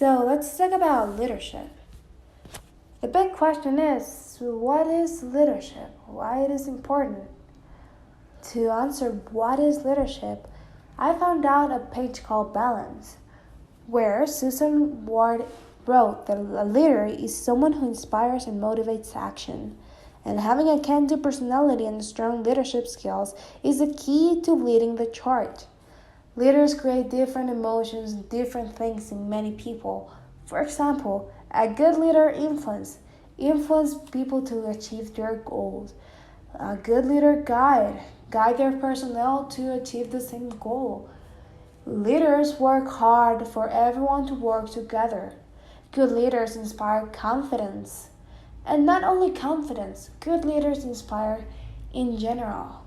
So let's talk about leadership. The big question is, what is leadership? Why it is important? To answer what is leadership, I found out a page called Balance, where Susan Ward wrote that a leader is someone who inspires and motivates action. And having a can-do personality and strong leadership skills is the key to leading the charge. Leaders create different emotions, different things in many people. For example, a good leader influence people to achieve their goals. A good leader guide their personnel to achieve the same goal. Leaders work hard for everyone to work together. Good leaders inspire confidence. And not only confidence, good leaders inspire in general.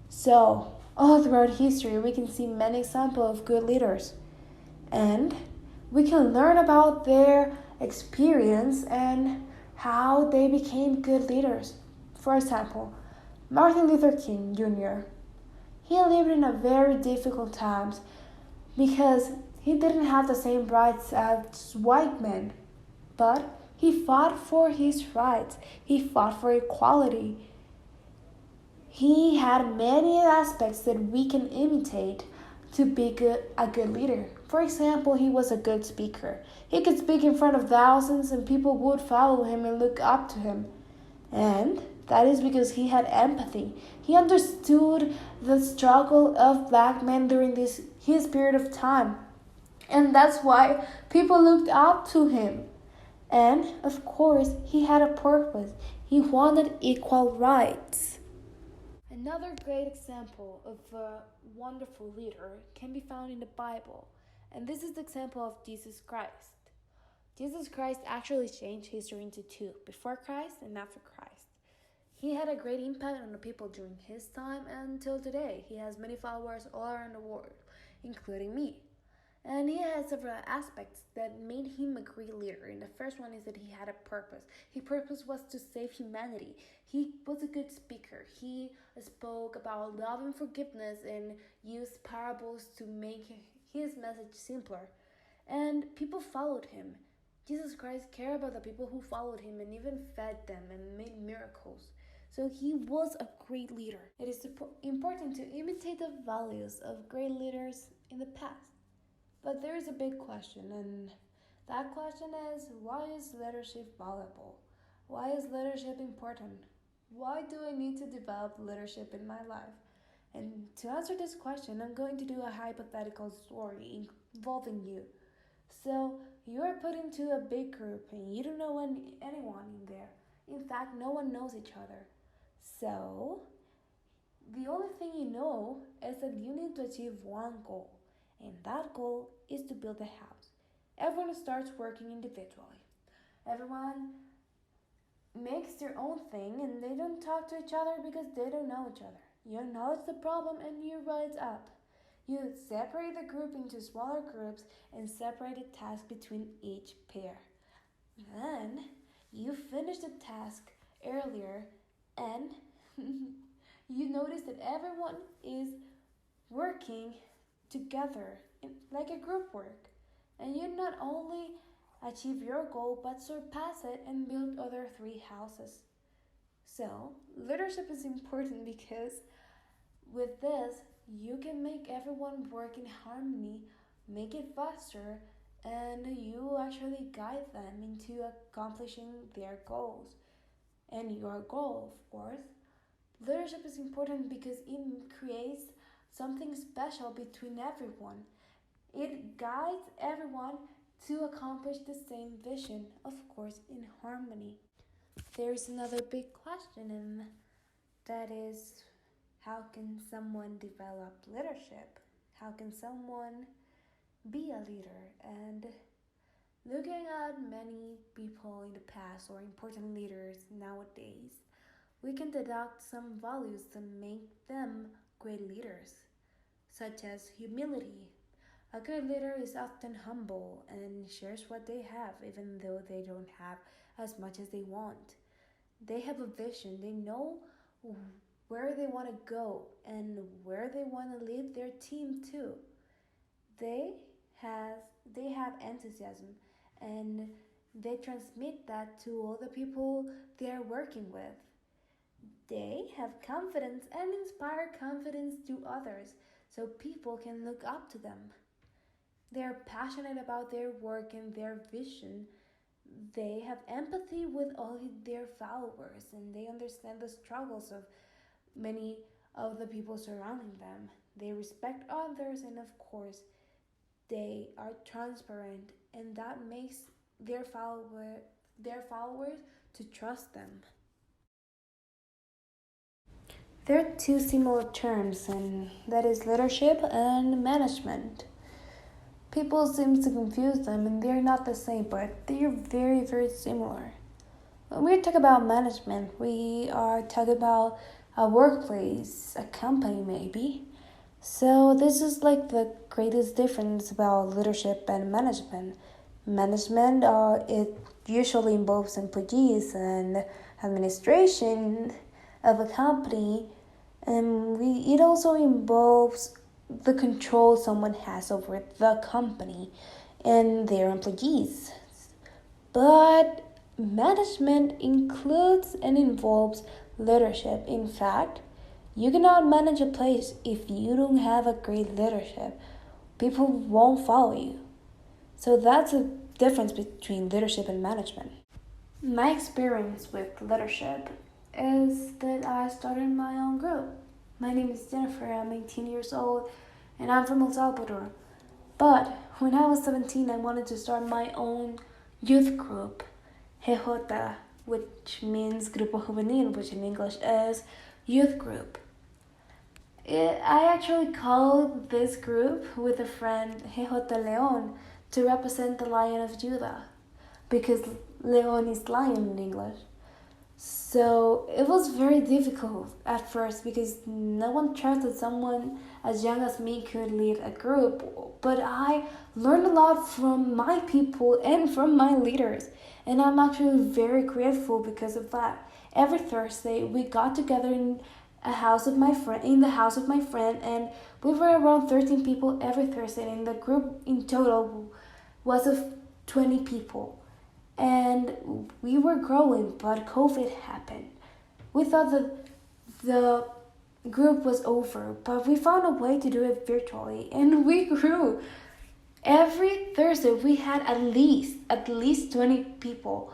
So, all throughout history, we can see many examples of good leaders. And we can learn about their experience and how they became good leaders. For example, Martin Luther King Jr. He lived in a very difficult times because he didn't have the same rights as white men, but he fought for his rights. He fought for equality. He had many aspects that we can imitate to be a good leader. For example, he was a good speaker. He could speak in front of thousands and people would follow him and look up to him. And that is because he had empathy. He understood the struggle of black men during his period of time. And that's why people looked up to him. And, of course, he had a purpose. He wanted equal rights. Another great example of a wonderful leader can be found in the Bible. And this is the example of Jesus Christ. Jesus Christ actually changed history into two, before Christ and after Christ. He had a great impact on the people during his time and until today. He has many followers all around the world, including me. And he has several aspects that made him a great leader. And the first one is that he had a purpose. His purpose was to save humanity. He was a good speaker. He spoke about love and forgiveness and used parables to make his message simpler. And people followed him. Jesus Christ cared about the people who followed him and even fed them and made miracles. So he was a great leader. It is important to imitate the values of great leaders in the past. But there is a big question, and that question is, why is leadership valuable? Why is leadership important? Why do I need to develop leadership in my life? And to answer this question, I'm going to do a hypothetical story involving you. So, you are put into a big group and you don't know anyone in there. In fact, no one knows each other. So, the only thing you know is that you need to achieve one goal. And that goal is to build a house. Everyone starts working individually. Everyone makes their own thing and they don't talk to each other because they don't know each other. You acknowledge the problem and you write it up. You separate the group into smaller groups and separate the task between each pair. Then you finish the task earlier and you notice that everyone is working together like a group work, and you not only achieve your goal but surpass it and build other 3 houses. So leadership is important because with this you can make everyone work in harmony, make it faster, and you actually guide them into accomplishing their goals. And your goal, of course, leadership is important because it creates something special between everyone. It guides everyone to accomplish the same vision, of course, in harmony. There's another big question, and that is, how can someone develop leadership? How can someone be a leader? And looking at many people in the past or important leaders nowadays, we can deduct some values that make them great leaders, such as humility. A good leader is often humble and shares what they have, even though they don't have as much as they want. They have a vision, they know where they want to go and where they want to lead their team to. They have they have enthusiasm, and they transmit that to all the people they are working with. They have confidence and inspire confidence to others so people can look up to them. They are passionate about their work and their vision. They have empathy with all their followers and they understand the struggles of many of the people surrounding them. They respect others and, of course, they are transparent, and that makes their followers to trust them. There are two similar terms, and that is leadership and management. People seem to confuse them, and they're not the same, but they're very, very similar. When we talk about management, we are talking about a workplace, a company maybe. So this is like the greatest difference about leadership and management. Management, it usually involves employees and administration of a company, and it also involves the control someone has over the company and their employees. But management includes and involves leadership. In fact, you cannot manage a place if you don't have a great leadership. People won't follow you. So that's a difference between leadership and management. My experience with leadership is that I started my own group. My name is Jennifer, I'm 18 years old, and I'm from El Salvador. But when I was 17, I wanted to start my own youth group, GJ, which means Grupo Juvenil, which in English is youth group. I actually called this group with a friend GJ León to represent the Lion of Judah, because León is lion in English. So it was very difficult at first because no one trusted someone as young as me could lead a group. But I learned a lot from my people and from my leaders. And I'm actually very grateful because of that. Every Thursday we got together in the house of my friend, and we were around 13 people every Thursday, and the group in total was of 20 people. And we were growing, but COVID happened. We thought that the group was over, but we found a way to do it virtually, and we grew. Every Thursday we had at least 20 people,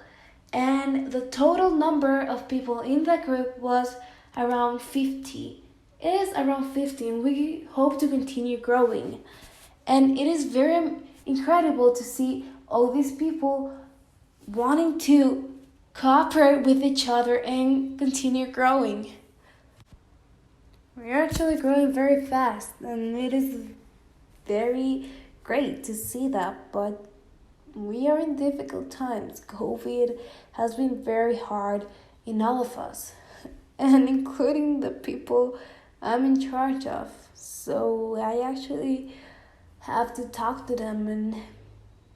and the total number of people in the group was around 50. It is around 50, and we hope to continue growing. And it is very incredible to see all these people wanting to cooperate with each other and continue growing. We're actually growing very fast, and it is very great to see that, but we are in difficult times. COVID has been very hard in all of us, and including the people I'm in charge of. So I actually have to talk to them and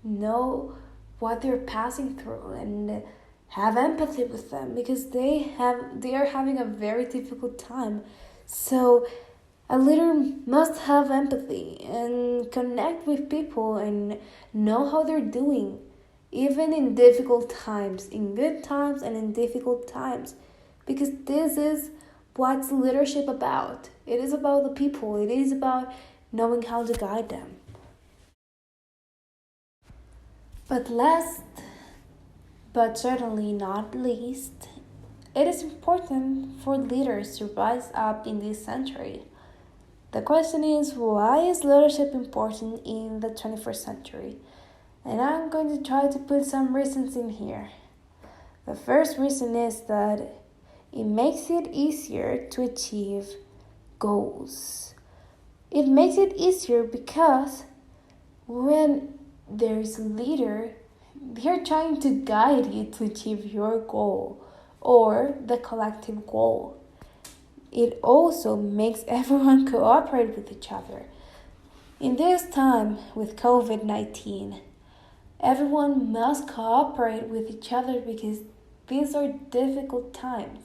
know what they're passing through and have empathy with them because they are having a very difficult time. So a leader must have empathy and connect with people and know how they're doing, even in difficult times, in good times and in difficult times, because this is what's leadership about. It is about the people. It is about knowing how to guide them. But last, but certainly not least, it is important for leaders to rise up in this century. The question is, why is leadership important in the 21st century? And I'm going to try to put some reasons in here. The first reason is that it makes it easier to achieve goals. It makes it easier because when there is a leader, they're trying to guide you to achieve your goal or the collective goal. It also makes everyone cooperate with each other. In this time with COVID-19, everyone must cooperate with each other because these are difficult times.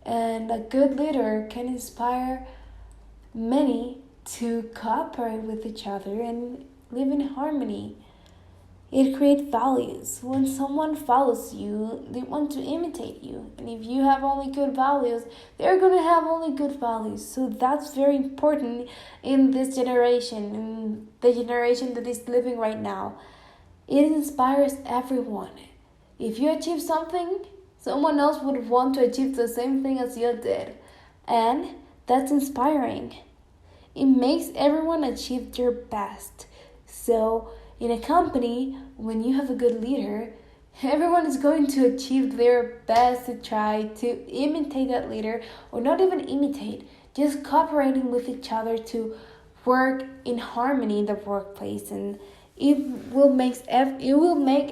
And a good leader can inspire many to cooperate with each other and live in harmony. It creates values. When someone follows you, they want to imitate you. And if you have only good values, they're going to have only good values. So that's very important in this generation, in the generation that is living right now. It inspires everyone. If you achieve something, someone else would want to achieve the same thing as you did. And that's inspiring. It makes everyone achieve their best. So, in a company, when you have a good leader, everyone is going to achieve their best to try to imitate that leader, or not even imitate, just cooperating with each other to work in harmony in the workplace, and it will make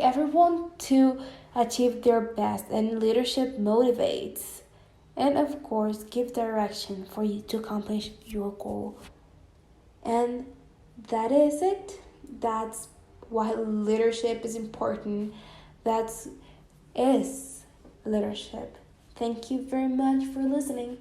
everyone to achieve their best. And leadership motivates and of course give direction for you to accomplish your goal. And that is it. That's why leadership is important. That is leadership. Thank you very much for listening.